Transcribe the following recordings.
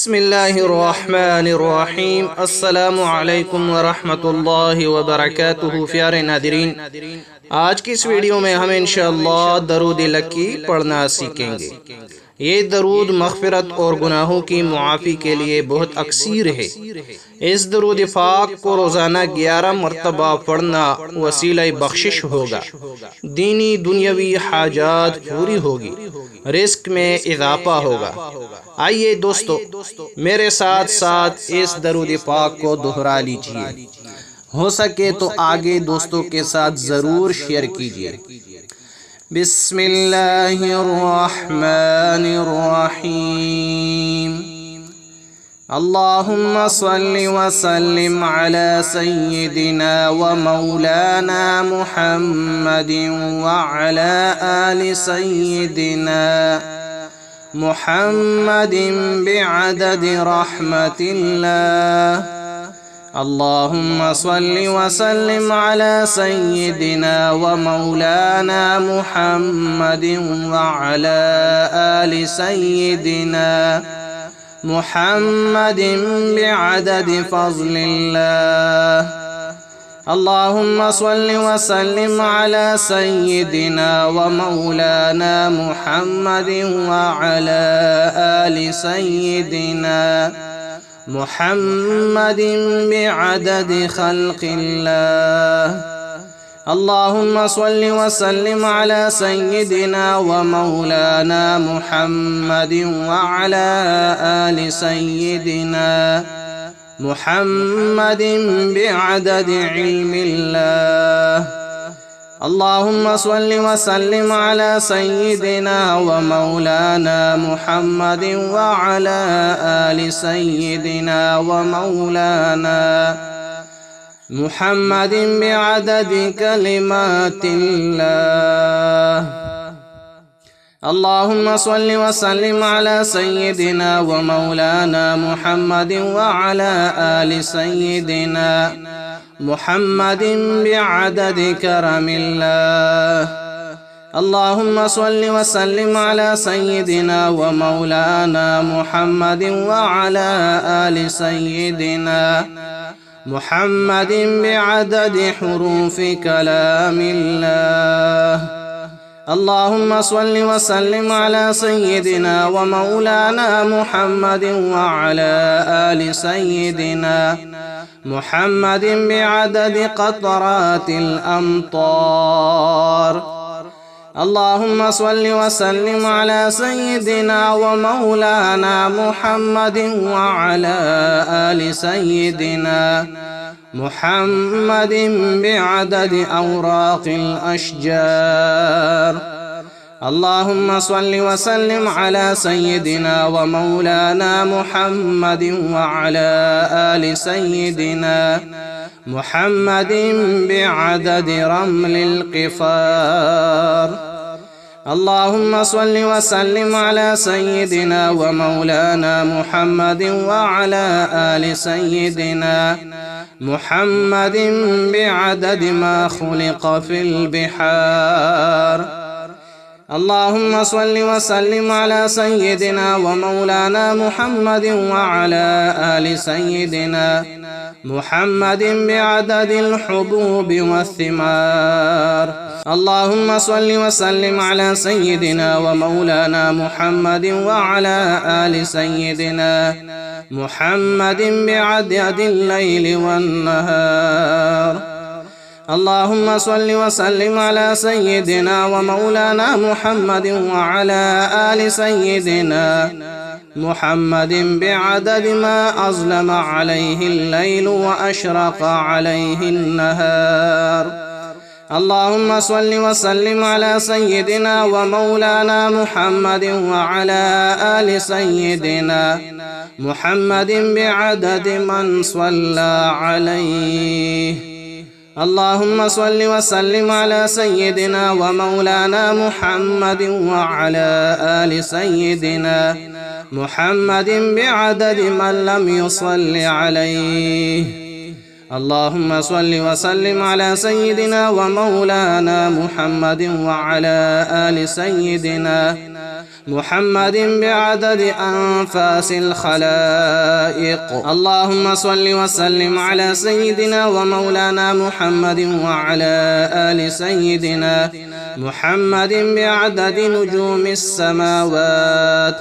बिस्मिल्लाहिर्रहमानिर्रहीम। अस्सलामु अलैकुम वरहमतुल्लाहि वबरकातुहू। प्यारे नादिरीन, आज की इस वीडियो में हम इंशाअल्लाह दरूद लकी पढ़ना सीखेंगे। ये दरूद मग़फ़िरत और गुनाहों की मुआफ़ी के लिए बहुत अक्सीर है। इस दरूद पाक को रोज़ाना 11 मरतबा पढ़ना वसीला बख्शिश होगा, दीनी दुनियावी हाजात पूरी होगी, रिस्क में इजाफा होगा। आइए दोस्तों, मेरे साथ साथ इस दरूद पाक को दोहरा लीजिए। हो सके तो आगे दोस्तों के साथ ज़रूर शेयर कीजिए। बिस्मिल्लाहिर्रहमानिर्रहीम। अल्लाहुम्मा सल्लि व सल्लिम अला सय्यिदिना व मौलाना मुहम्मदिन व अला आलि सय्यिदिना मुहम्मदिन बिअददि रहमतिल्लाह। अल्लाहुम्मा सल्लि व सल्लिम अला सय्यिदिना व मौलाना मुहम्मदिन व अला आलि सय्यिदिना मुहम्मदिन बिअददि फ़ज़लिल्लाह। अल्लाहुम्मा सल्लि व सल्लिम अला सय्यिदिना व मौलाना मुहम्मदिन व अला आलि सय्यिदिना मुहम्मदिन बिअददि ख़ल्क़िल्लाह। अल्लाहुम्मा सल्लि व सल्लिम अला सय्यिदिना व मौलाना मुहम्मदिन व अला आलि सय्यिदिना मुहम्मदिन बिअददि इल्मिल्लाह। अल्लाहुम्मा सल्लि व सल्लिम अला सय्यिदिना व मौलाना मुहम्मदिन व अला आलि सय्यिदिना व मौलाना मुहम्मदिन बिअददि कलिमातिल्लाह। अल्लाहुम्मा सल्लि व सल्लिम अला सय्यिदिना व मौलाना मुहम्मदिन व अला आलि सय्यिदिना मुहम्मदिन बिअददि करमिल्लाह। अल्लाहुम्मा सल्लि व सल्लिम अला सय्यिदिना व मौलाना मुहम्मदिन व अला आलि सय्यिदिना मुहम्मदिन बिअददि हुरूफि कलामिल्लाह। अल्लाहुम्मा सल्लि व सल्लिम अला सय्यिदिना व मौलाना मुहम्मदिन व अला आलि सय्यिदिना मुहम्मदिन बिअददि क़तरातिल अम्तार। अल्लाहुम्मा सल्लि व सल्लिम अला सय्यिदिना व मौलाना मुहम्मदिन व अला आलि सय्यिदिना मुहम्मदिन बिअददि औराक़िल अशजार। अल्लाहुम्मा सल्लि व सल्लिम अला सय्यिदिना व मौलाना मुहम्मदिन व अला आलि सय्यिदिना मुहम्मदिन बिअददि रमलिल क़िफ़ार। अल्लाहुम्मा सल्लि व सल्लिम अला सय्यिदिना व मौलाना मुहम्मदिन व अला आलि सय्यिदिना मुहम्मदिन बिअददि मा खुलिक़ फ़िल बिहार। अल्लाहुम्मा सल्लि व सल्लिम अला सय्यिदिना व मौलाना मुहम्मदिन व अला आलि सय्यिदिना मुहम्मदिन बिअददिल हुबूबि वस्सिमार। अल्लाहुम्मा सल्लि व सल्लिम अला सय्यिदिना व मौलाना मुहम्मदिन व अला आलि सय्यिदिना मुहम्मदिन बिअददिल लैलि वन्नहार। अल्लाहुम्मा सल्लि व सल्लिम अला सय्यिदिना व मौलाना मुहम्मदिन व अला आलि सय्यिदिना मुहम्मदिन बिअददि मा अज़लम अलैहिल लैलु व अशरक़ अलैहिन नहार। अल्लाहुम्मा सल्लि व सल्लिम अला सय्यिदिना व मौलाना मुहम्मदिन व अला आलि सय्यिदिना मुहम्मदिन बिअददि मन सल्ला अलैहि। अल्लाहुम्मा सल्लि व सल्लिम अला सय्यिदिना व मौलाना मुहम्मदिन व अला आलि सय्यिदिना मुहम्मदिन बिअददि मन लम युसल्लि अलैहि। अल्लाहुम्मा सल्लि व सल्लिम अला सय्यिदिना व मौलाना मुहम्मदिन व अला आलि सय्यिदिना محمد بعدد أنفاس الخلائق. اللهم صل وسلم على سيدنا ومولانا محمد وعلى آل سيدنا محمد بعدد نجوم السماوات.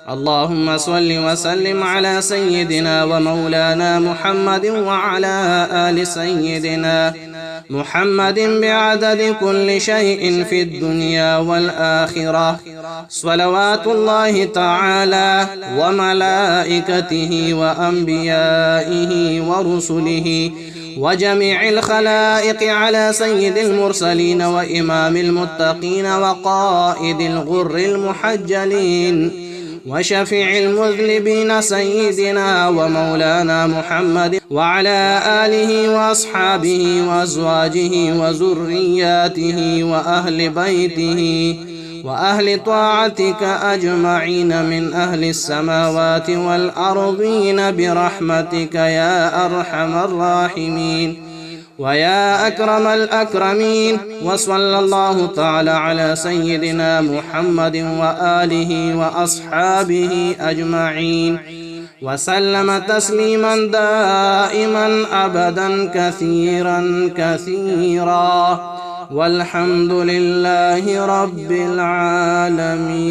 اللهم صل وسلم على سيدنا ومولانا محمد وعلى آل سيدنا محمد بعدد كل شيء في الدنيا والآخرة. صلوات الله تعالى وملائكته وأنبيائه ورسله وجميع الخلائق على سيد المرسلين وإمام المتقين وقائد الغر المحجلين وشفيع المذنبين سيدنا ومولانا محمد وعلى آله وأصحابه وأزواجه وذرياته وأهل بيته وأهل طاعتك أجمعين من أهل السماوات والأرضين برحمتك يا أرحم الراحمين ويا أكرم الأكرمين. وصلى الله تعالى على سيدنا محمد وآله وأصحابه أجمعين وسلم تسليما دائما أبدا كثيرا كثيرا، والحمد لله رب العالمين.